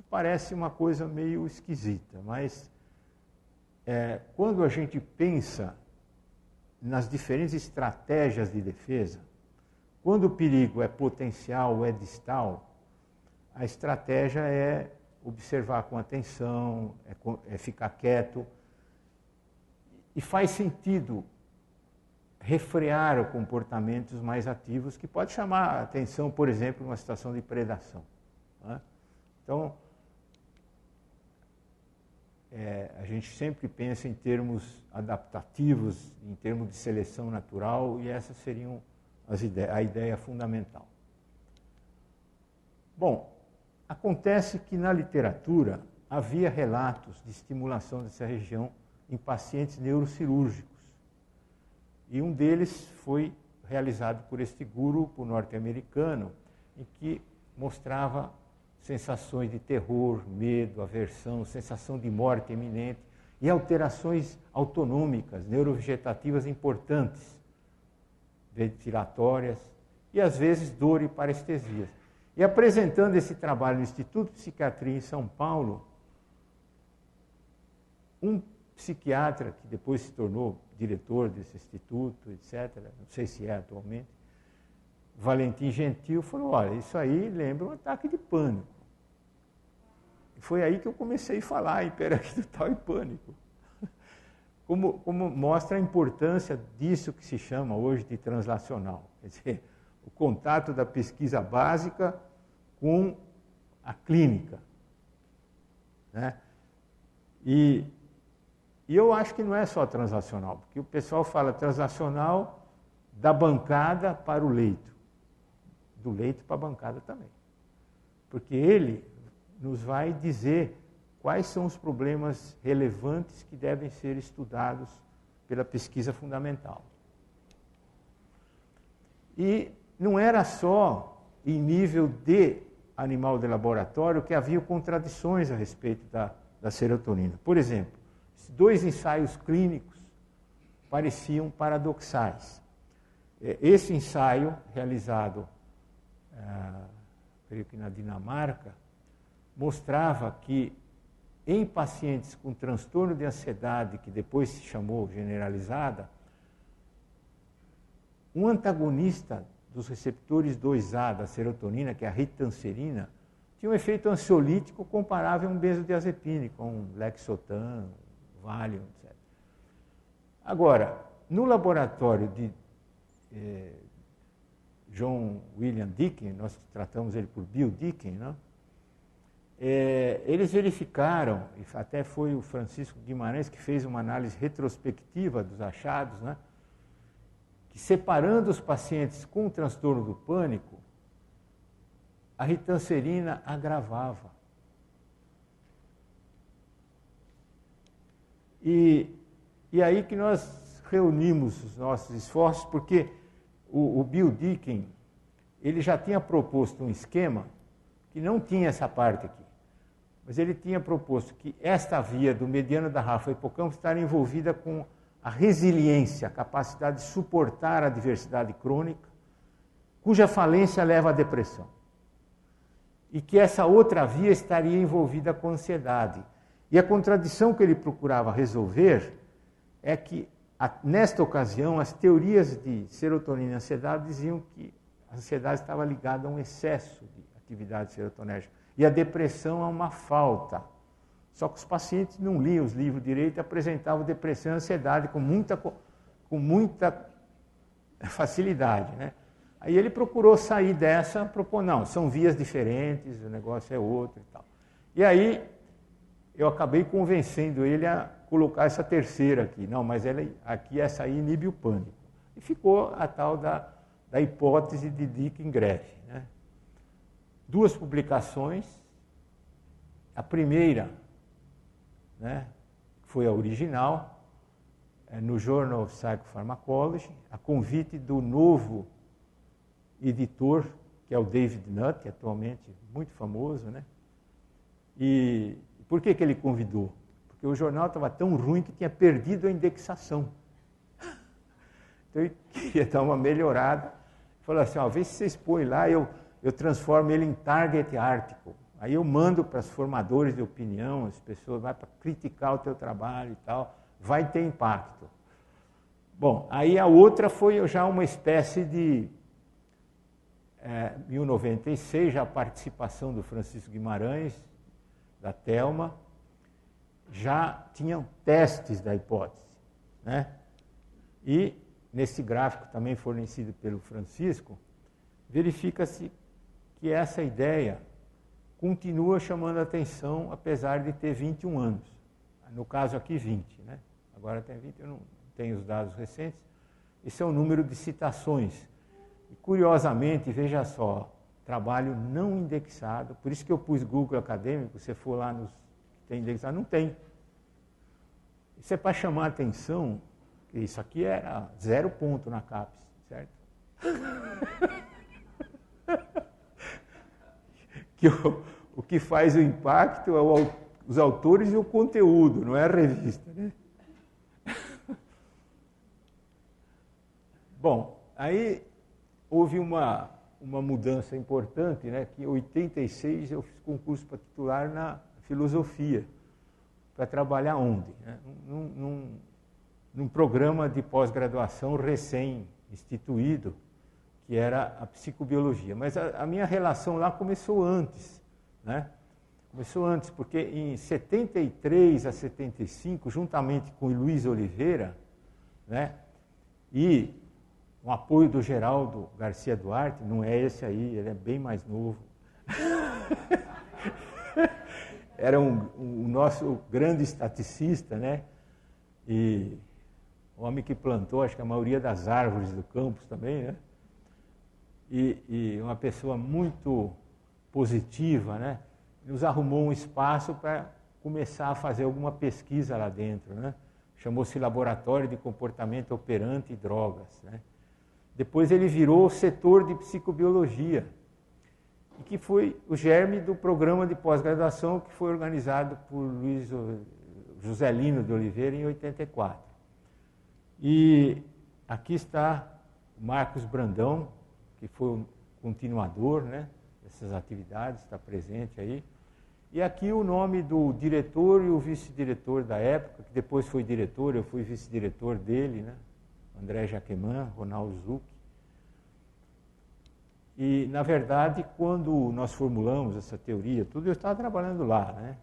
Isso parece uma coisa meio esquisita, mas quando a gente pensa nas diferentes estratégias de defesa, quando o perigo é potencial ou é distal, a estratégia é observar com atenção, é ficar quieto. E faz sentido refrear comportamentos mais ativos que pode chamar a atenção, por exemplo, numa situação de predação. Né? Então, a gente sempre pensa em termos adaptativos, em termos de seleção natural, e essas seriam a ideia fundamental. Bom, acontece que na literatura havia relatos de estimulação dessa região em pacientes neurocirúrgicos. E um deles foi realizado por este grupo norte-americano, em que mostrava sensações de terror, medo, aversão, sensação de morte iminente e alterações autonômicas, neurovegetativas importantes, ventilatórias e, às vezes, dor e parestesias. E apresentando esse trabalho no Instituto de Psiquiatria em São Paulo, um psiquiatra, que depois se tornou diretor desse instituto, etc., não sei se é atualmente, Valentim Gentil, falou, olha, isso aí lembra um ataque de pânico. E foi aí que eu comecei a falar hiperaquidutal e pânico. Como mostra a importância disso que se chama hoje de translacional. Quer dizer, o contato da pesquisa básica com a clínica. Né? E eu acho que não é só translacional, porque o pessoal fala translacional da bancada para o leito. Do leito para a bancada também. Porque ele nos vai dizer quais são os problemas relevantes que devem ser estudados pela pesquisa fundamental. E não era só em nível de animal de laboratório que havia contradições a respeito da serotonina. Por exemplo, 2 ensaios clínicos pareciam paradoxais. Esse ensaio, realizado creio que na Dinamarca, mostrava que em pacientes com transtorno de ansiedade, que depois se chamou generalizada, um antagonista dos receptores 2A da serotonina, que é a ritanserina, tinha um efeito ansiolítico comparável a um benzodiazepínico, a um Lexotan, Valium, etc. Agora, no laboratório de John William Deakin, nós tratamos ele por Bill Deakin, né? Eles verificaram, e até foi o Francisco Guimarães que fez uma análise retrospectiva dos achados, né? Que separando os pacientes com transtorno do pânico, a ritanserina agravava. E aí que nós reunimos os nossos esforços, porque o Bill Deakin, ele já tinha proposto um esquema que não tinha essa parte aqui, mas ele tinha proposto que esta via do mediano da Rafa hipocampo estaria envolvida com a resiliência, a capacidade de suportar a adversidade crônica, cuja falência leva à depressão. E que essa outra via estaria envolvida com a ansiedade. E a contradição que ele procurava resolver é que, nesta ocasião, as teorias de serotonina e ansiedade diziam que a ansiedade estava ligada a um excesso de atividade serotonérgica e a depressão a uma falta. Só que os pacientes não liam os livros direito e apresentavam depressão e ansiedade com muita facilidade, né? Aí ele procurou sair dessa, propôs, não, são vias diferentes, o negócio é outro e tal. E aí eu acabei convencendo ele a colocar essa terceira aqui. Não, mas essa aí inibe o pânico. E ficou a tal da hipótese de Deakin-Greff, né? 2 publicações. A primeira, né, foi a original, no Journal of Psychopharmacology, a convite do novo editor, que é o David Nutt, atualmente muito famoso, né? E por que ele convidou? Porque o jornal estava tão ruim que tinha perdido a indexação. Então ele queria dar uma melhorada. Falou assim, vê se vocês põem lá, eu transformo ele em target article. Aí eu mando para os formadores de opinião, as pessoas vai para criticar o teu trabalho e tal, vai ter impacto. Bom, aí a outra foi já uma espécie de 1096, já a participação do Francisco Guimarães, da Telma, já tinham testes da hipótese, né? E nesse gráfico também fornecido pelo Francisco, verifica-se que essa ideia continua chamando a atenção, apesar de ter 21 anos. No caso aqui, 20, né? Agora tem 20, eu não tenho os dados recentes. Esse é o número de citações. E, curiosamente, veja só, trabalho não indexado, por isso que eu pus Google Acadêmico, se você for lá nos que tem indexado, não tem. Isso é para chamar a atenção, que isso aqui era 0 ponto na CAPES, certo? Que o que faz o impacto é os autores e o conteúdo, não é a revista, né? Bom, aí houve uma mudança importante, né? Que em 86 eu fiz concurso para titular na filosofia, para trabalhar onde? Né? Num programa de pós-graduação recém-instituído, que era a psicobiologia. Mas a minha relação lá começou antes, né? Começou antes, porque em 73 a 75, juntamente com o Luiz Oliveira, né? E o apoio do Geraldo Garcia Duarte, não é esse aí, ele é bem mais novo. Era o nosso grande estaticista, né? E o homem que plantou, acho que a maioria das árvores do campus também, né? E uma pessoa muito positiva, né? Nos arrumou um espaço para começar a fazer alguma pesquisa lá dentro, né? Chamou-se Laboratório de Comportamento Operante e Drogas, né? Depois ele virou o setor de psicobiologia, e que foi o germe do programa de pós-graduação que foi organizado por Luiz Joselino de Oliveira em 84. E aqui está o Marcos Brandão, que foi o continuador, né, dessas atividades, está presente aí. E aqui o nome do diretor e o vice-diretor da época, que depois foi diretor, eu fui vice-diretor dele, né, André Jaquemin, Ronaldo Zucchi. E, na verdade, quando nós formulamos essa teoria, tudo eu estava trabalhando lá, né?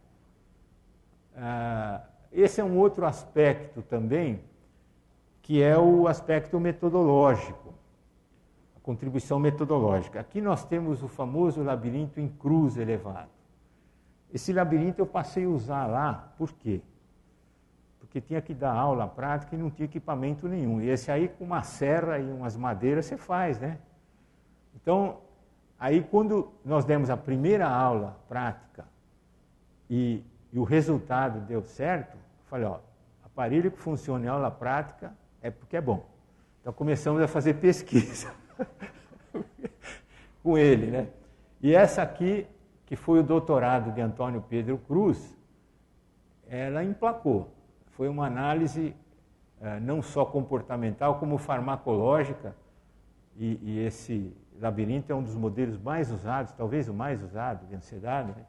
Esse é um outro aspecto também, que é o aspecto metodológico, a contribuição metodológica. Aqui nós temos o famoso labirinto em cruz elevado. Esse labirinto eu passei a usar lá, por quê? Porque tinha que dar aula prática e não tinha equipamento nenhum. E esse aí, com uma serra e umas madeiras, você faz, né? Então, aí quando nós demos a primeira aula prática e o resultado deu certo, eu falei, ó, aparelho que funciona em aula prática é porque é bom. Então começamos a fazer pesquisa com ele, né? E essa aqui, que foi o doutorado de Antônio Pedro Cruz, ela emplacou. Foi uma análise não só comportamental, como farmacológica, e esse labirinto é um dos modelos mais usados, talvez o mais usado de ansiedade, né?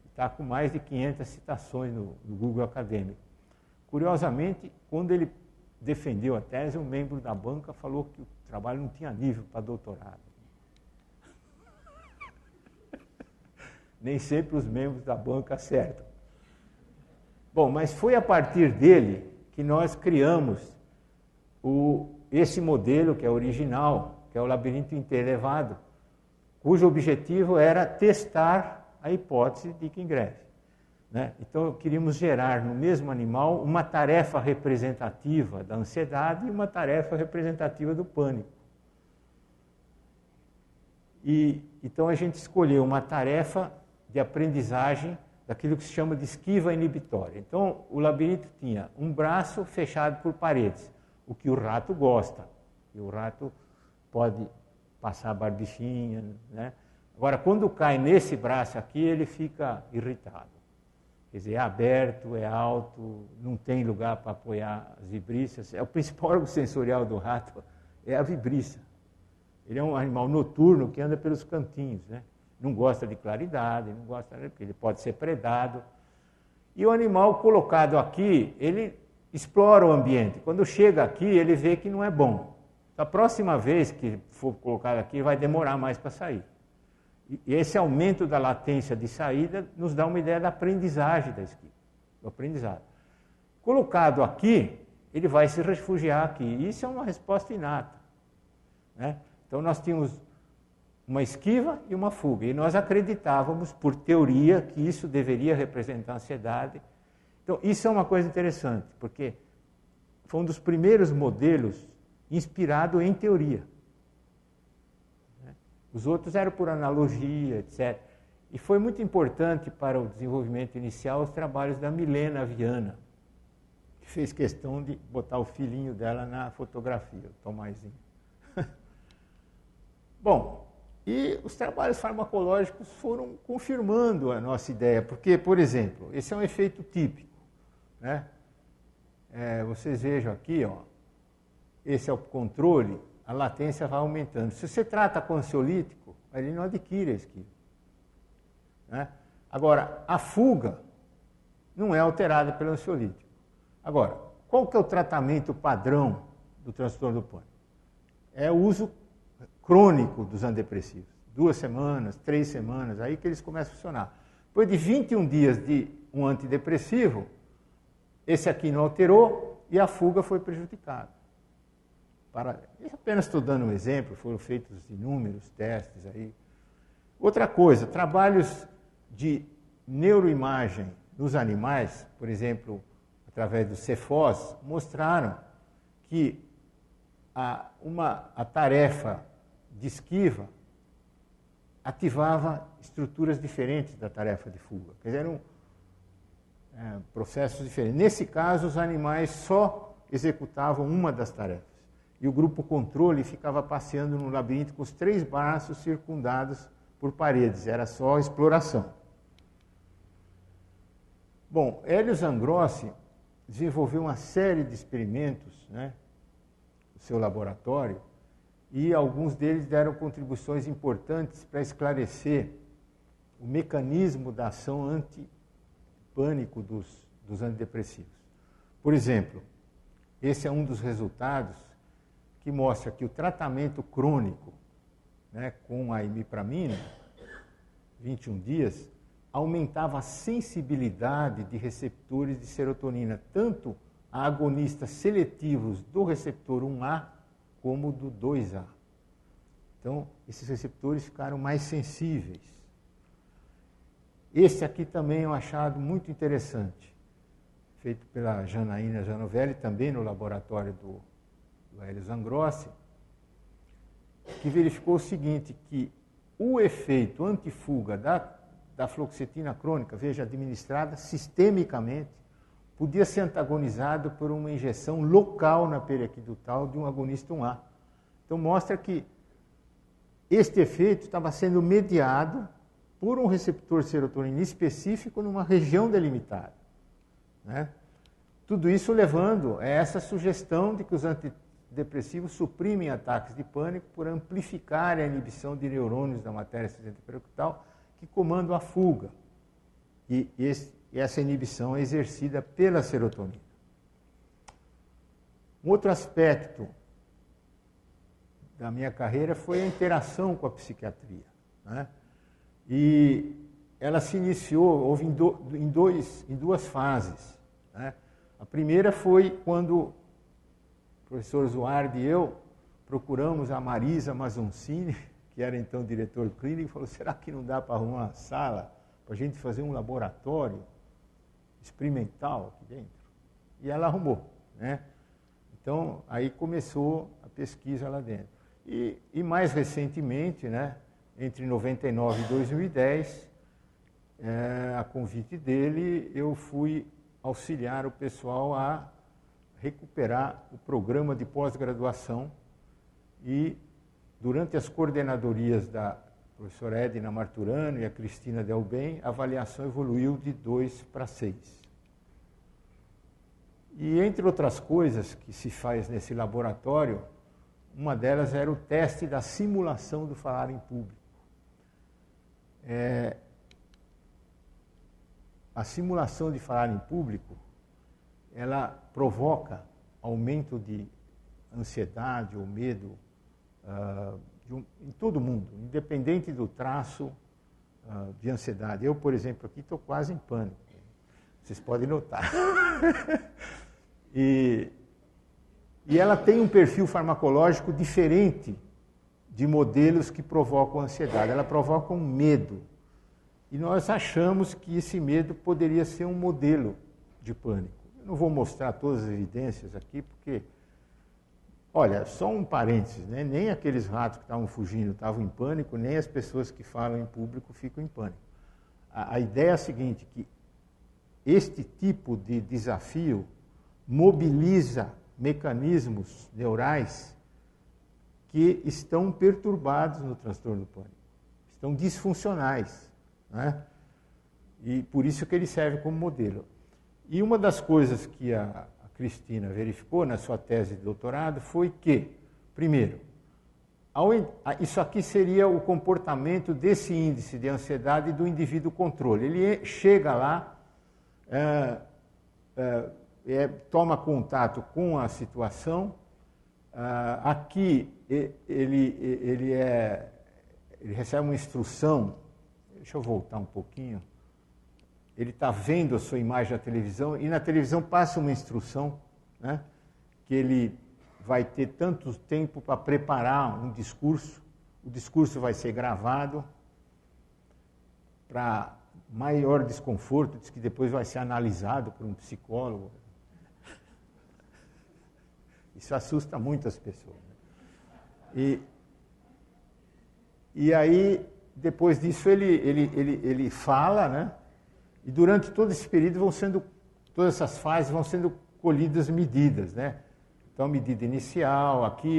Está com mais de 500 citações no Google Acadêmico. Curiosamente, quando ele defendeu a tese, um membro da banca falou que o trabalho não tinha nível para doutorado. Nem sempre os membros da banca acertam. Bom, mas foi a partir dele que nós criamos esse modelo, que é original, que é o labirinto interelevado, cujo objetivo era testar a hipótese de Kingreve, né? Então, queríamos gerar no mesmo animal uma tarefa representativa da ansiedade e uma tarefa representativa do pânico. E então a gente escolheu uma tarefa de aprendizagem daquilo que se chama de esquiva inibitória. Então, o labirinto tinha um braço fechado por paredes, o que o rato gosta, e o rato pode passar a barbichinha, né? Agora, quando cai nesse braço aqui, ele fica irritado. Quer dizer, é aberto, é alto, não tem lugar para apoiar as vibrícias. O principal órgão sensorial do rato é a vibrícia. Ele é um animal noturno que anda pelos cantinhos, né? não gosta de claridade, não gosta, porque ele pode ser predado. E o animal colocado aqui, ele explora o ambiente. Quando chega aqui, ele vê que não é bom. A próxima vez que for colocado aqui, vai demorar mais para sair. E esse aumento da latência de saída nos dá uma ideia da aprendizagem da esquiva, do aprendizado. Colocado aqui, ele vai se refugiar aqui. E isso é uma resposta inata, né? Então nós tínhamos uma esquiva e uma fuga. E nós acreditávamos, por teoria, que isso deveria representar ansiedade. Então isso é uma coisa interessante, porque foi um dos primeiros modelos inspirado em teoria. Os outros eram por analogia, etc. E foi muito importante para o desenvolvimento inicial os trabalhos da Milena Viana, que fez questão de botar o filhinho dela na fotografia, o Tomazinho. Bom, e os trabalhos farmacológicos foram confirmando a nossa ideia, porque, por exemplo, esse é um efeito típico, né? Vocês vejam aqui, ó, esse é o controle, a latência vai aumentando. Se você trata com ansiolítico, ele não adquire a esquiva, né? Agora, a fuga não é alterada pelo ansiolítico. Agora, qual que é o tratamento padrão do transtorno do pânico? É o uso crônico dos antidepressivos. 2 semanas, 3 semanas, aí que eles começam a funcionar. Depois de 21 dias de um antidepressivo, esse aqui não alterou e a fuga foi prejudicada. Apenas estou dando um exemplo, foram feitos inúmeros testes aí. Outra coisa, trabalhos de neuroimagem nos animais, por exemplo, através do Cefos, mostraram que a tarefa de esquiva ativava estruturas diferentes da tarefa de fuga. Quer dizer, eram processos diferentes. Nesse caso, os animais só executavam uma das tarefas. E o grupo controle ficava passeando no labirinto com os 3 braços circundados por paredes. Era só exploração. Bom, Hélio Zangrossi desenvolveu uma série de experimentos, né, no seu laboratório, e alguns deles deram contribuições importantes para esclarecer o mecanismo da ação antipânico dos antidepressivos. Por exemplo, esse é um dos resultados que mostra que o tratamento crônico, né, com a imipramina, 21 dias, aumentava a sensibilidade de receptores de serotonina, tanto a agonistas seletivos do receptor 1A como do 2A. Então, esses receptores ficaram mais sensíveis. Esse aqui também é um achado muito interessante, feito pela Janaína Janovelli, também no laboratório do Hélio Zangrossi, que verificou o seguinte, que o efeito antifuga da fluoxetina crônica, veja, administrada sistemicamente, podia ser antagonizado por uma injeção local na periaquidutal de um agonista 1A. Então mostra que este efeito estava sendo mediado por um receptor serotonina específico numa região delimitada, né? Tudo isso levando a essa sugestão de que os antidepressivos suprimem ataques de pânico por amplificar a inibição de neurônios da matéria cinzenta periaquital que comandam a fuga. E essa inibição é exercida pela serotonina. Um outro aspecto da minha carreira foi a interação com a psiquiatria, né? E ela se iniciou, houve em duas fases, né? A primeira foi quando o professor Zuardi e eu procuramos a Marisa Mazoncini, que era então diretor clínico, e falou, será que não dá para arrumar uma sala para a gente fazer um laboratório experimental aqui dentro? E ela arrumou, né? Então, aí começou a pesquisa lá dentro. E mais recentemente, né, entre 99 e 2010, a convite dele, eu fui auxiliar o pessoal a recuperar o programa de pós-graduação e, durante as coordenadorias da professora Edna Marturano e a Cristina Del Bem, a avaliação evoluiu de 2 para 6. E, entre outras coisas que se faz nesse laboratório, uma delas era o teste da simulação do falar em público. A simulação de falar em público, ela provoca aumento de ansiedade ou medo em todo mundo, independente do traço de ansiedade. Eu, por exemplo, aqui estou quase em pânico. Vocês podem notar. E ela tem um perfil farmacológico diferente de modelos que provocam ansiedade. Ela provoca um medo. E nós achamos que esse medo poderia ser um modelo de pânico. Eu não vou mostrar todas as evidências aqui, porque, olha, só um parênteses, né? Nem aqueles ratos que estavam fugindo estavam em pânico, nem as pessoas que falam em público ficam em pânico. A ideia é a seguinte, que este tipo de desafio mobiliza mecanismos neurais que estão perturbados no transtorno do pânico, estão disfuncionais, né? E por isso que ele serve como modelo. E uma das coisas que a Cristina verificou na sua tese de doutorado foi que, primeiro, isso aqui seria o comportamento desse índice de ansiedade do indivíduo controle. Ele chega lá, toma contato com a situação, aqui ele recebe uma instrução. Deixa eu voltar um pouquinho. Ele está vendo a sua imagem na televisão e na televisão passa uma instrução, né, que ele vai ter tanto tempo para preparar um discurso. O discurso vai ser gravado para maior desconforto, diz que depois vai ser analisado por um psicólogo. Isso assusta muito as pessoas. E aí, depois disso, ele fala, né? E durante todo esse período todas essas fases vão sendo colhidas medidas, né? Então, medida inicial, aqui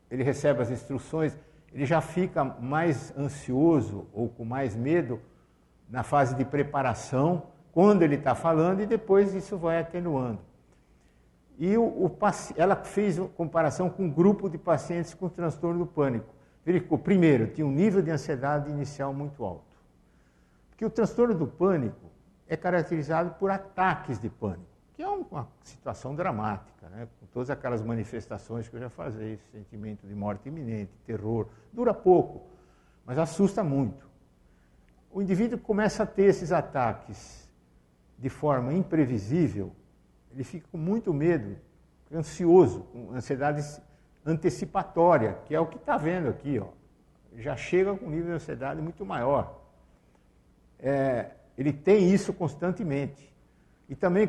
ele recebe as instruções, ele já fica mais ansioso ou com mais medo na fase de preparação, quando ele está falando, e depois isso vai atenuando. E ela fez comparação com um grupo de pacientes com transtorno do pânico. Verificou, primeiro, tinha um nível de ansiedade inicial muito alto. Porque o transtorno do pânico é caracterizado por ataques de pânico, que é uma situação dramática, né? Com todas aquelas manifestações que eu já falei, sentimento de morte iminente, terror, dura pouco, mas assusta muito. O indivíduo começa a ter esses ataques de forma imprevisível, ele fica com muito medo, ansioso, com ansiedade antecipatória, que é o que está vendo aqui, ó. Já chega com um nível de ansiedade muito maior. Ele tem isso constantemente. E também